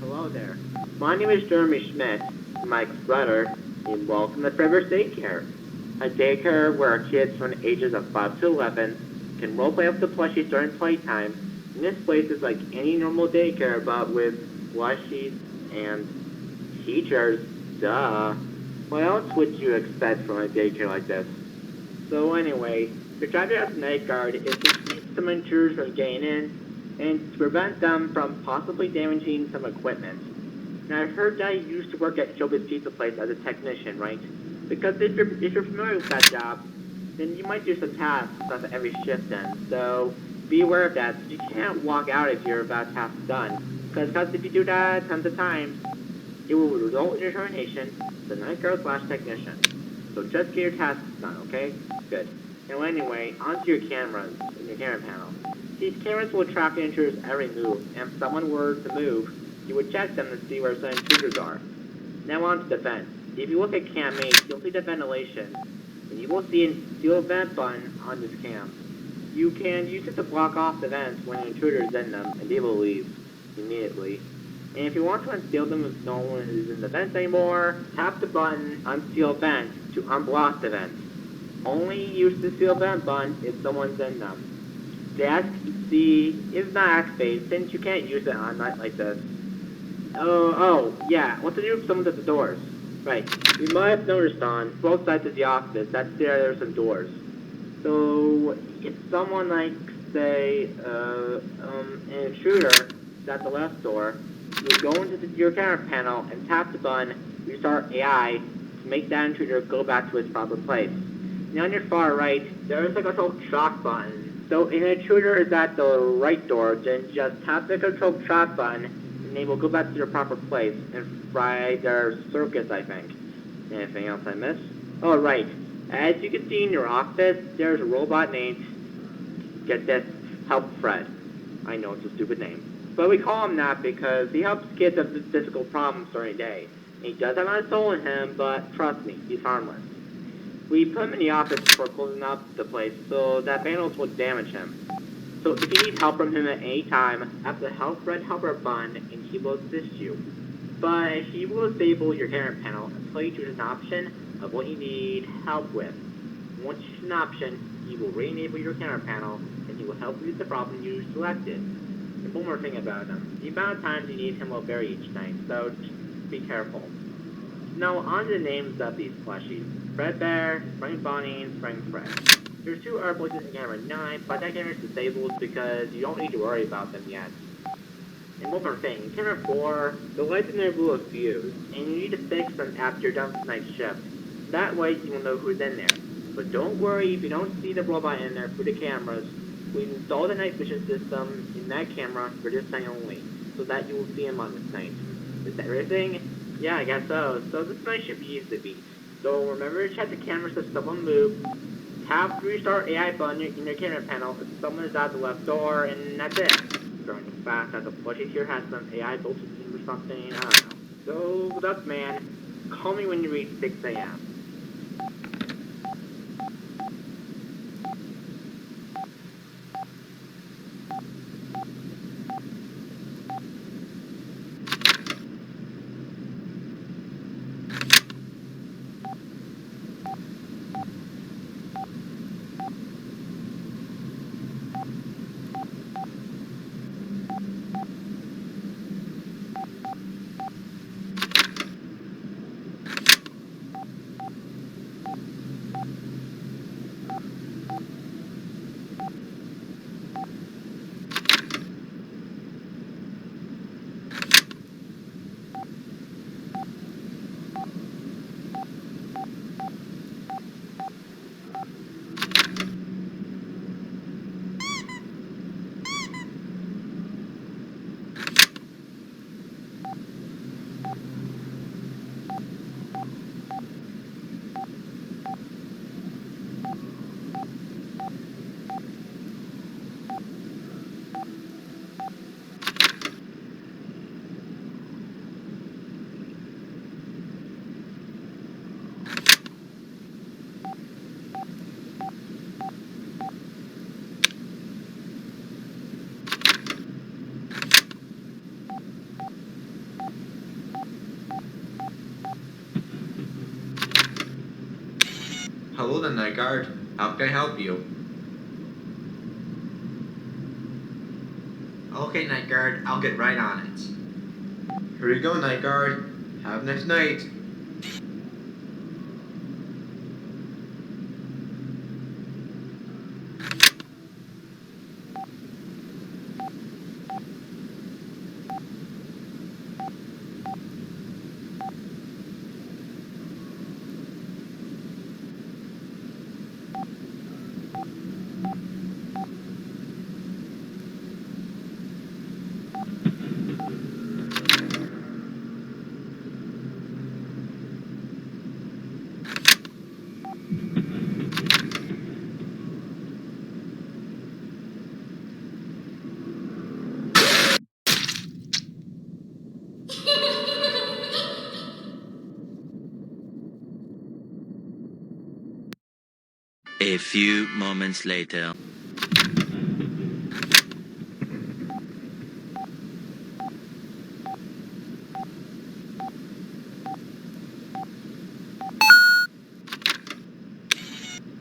Hello there. My name is Jeremy Schmidt, Mike's brother, and welcome to Freddys Daycare. A daycare where kids from the ages of 5 to 11 can roleplay with the plushies during playtime. And this place is like any normal daycare, but with plushies and teachers. Duh. What else would you expect from a daycare like this? So anyway, your job as a night guard is to keep some intruders from getting in and to prevent them from possibly damaging some equipment. Now I've heard that you used to work at Showbiz Pizza Place as a technician, right? Because if you're familiar with that job, then you might do some tasks at every shift then. So be aware of that. You can't walk out if you're about tasks done. Because if you do that tons of times, it will result in your termination as a night guard / technician. So just get your tasks done, okay? Good. Now anyway, onto your cameras in your camera panel. These cameras will track the intruders every move, and if someone were to move, you would check them to see where some intruders are. Now on to the vent. If you look at cam 8, you'll see the ventilation, and you will see a steel vent button on this cam. You can use it to block off the vents when an intruder is in them, and they will leave immediately. And if you want to unseal them if no one is in the vents anymore, tap the button Unseal Vent to unblock the vents. Only use the Seal Vent button if someone's in them. The SC is not activated since you can't use it on a night like this. Yeah, what to do if someone's at the doors? Right, you might have noticed on both sides of the office that there are some doors. So, if someone like, say, an intruder is at the left door, you go into your camera panel and tap the button Restart AI to make that intruder go back to its proper place. Now on your far right, there is a control shock button. So if an intruder is at the right door, then just tap the control shock button and they will go back to their proper place and fry their circuits, I think. Anything else I missed? Oh, right. As you can see in your office, there's a robot named, get this, Help Fred. I know it's a stupid name. But we call him that because he helps kids with physical problems during the day. And he does have a soul in him, but trust me, he's harmless. We put him in the office before closing up the place so that vandals would damage him. So if you need help from him at any time, have the Help Fred Helper button and he will assist you. But he will disable your camera panel until you choose an option of what you need help with. Once you choose an option, he will re-enable your camera panel and he will help you with the problem you selected. And one more thing about him, the amount of times you need him will vary each night, so just be careful. Now on to the names of these plushies. Fredbear, Spring Bonnie, and Spring Fred. There's two other voices in camera 9, but that camera is disabled because you don't need to worry about them yet. And one more thing, in camera 4, the lights in there will fuse, and you need to fix them after you're done with tonight's shift. That way you will know who's in there. But don't worry if you don't see the robot in there through the cameras. We installed the night vision system in that camera for this night only, so that you will see him on this night. Is that everything? Yeah, I guess so. So this night should be easy to beat. So remember to check the cameras if someone moves. Tap the Restart AI button in your camera panel if someone is at the left door, and that's it. Starting fast that the plushie here has some AI built in or something, I don't know. So, what's up, man? Call me when you reach 6 a.m. Hello, the night guard. How can I help you? Okay, night guard. I'll get right on it. Here you go, night guard. Have a nice night. A few moments later.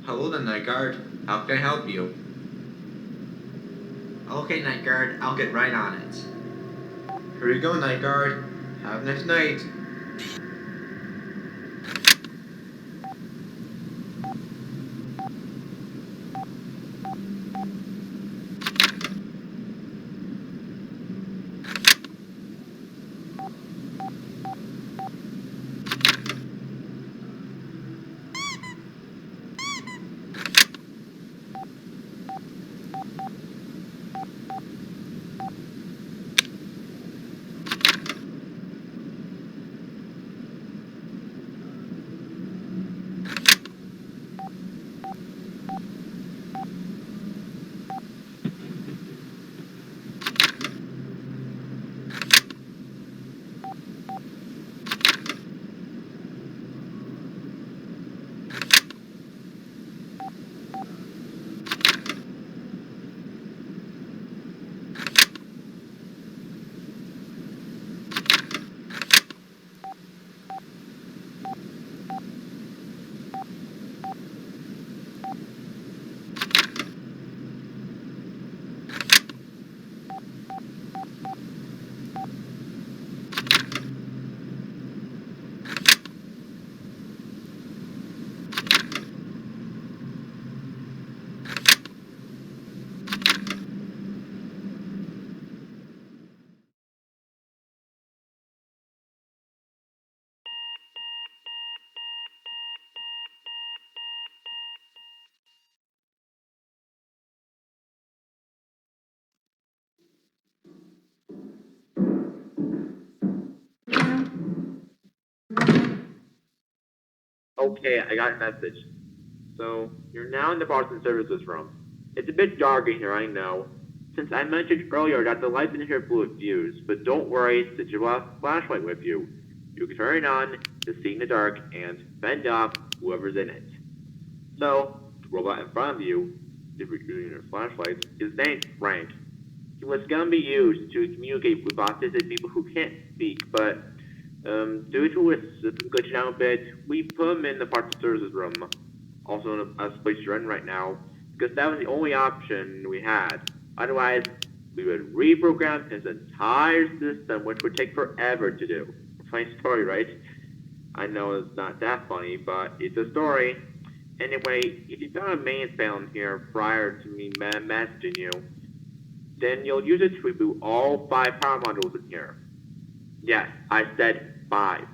Hello, the night guard. How can I help you? Okay, night guard. I'll get right on it. Here you go, night guard. Have a nice night. Okay, I got a message. So, you're now in the parts and services room. It's a bit dark in here, I know. Since I mentioned earlier that the lights in here blew a fuse, but don't worry, since you have a flashlight with you. You can turn it on to see in the dark and fend off whoever's in it. So, the robot in front of you, if you're using your flashlight, his name's Frank. He was gonna be used to communicate with autistic people who can't speak, but due to his system glitching out a bit, we put him in the parts and services room, also in a place you're in right now, because that was the only option we had. Otherwise, we would reprogram his entire system, which would take forever to do. Funny story, right? I know it's not that funny, but it's a story. Anyway, if you found a main panel in here prior to me messaging you, then you'll use it to reboot all 5 power modules in here. Yes, I said 5.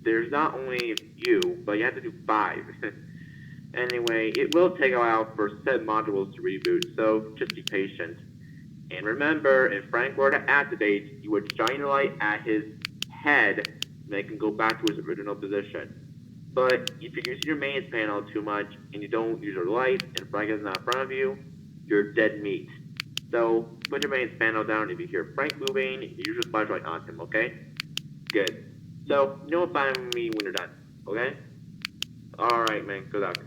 There's not only you, but you have to do 5. Anyway, it will take a while for said modules to reboot, so just be patient. And remember, if Frank were to activate, you would shine a light at his head to make him go back to his original position. But if you're using your mains panel too much and you don't use your light and Frank is not in front of you, you're dead meat. So put your mains panel down. If you hear Frank moving, you use your flashlight on him, okay? Good. So notify me when you're done, okay? Alright, man. Good luck.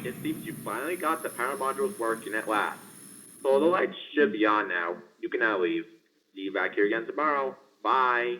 it seems you finally got the power modules working at last. So the lights should be on now. You can now leave. See you back here again tomorrow. Bye.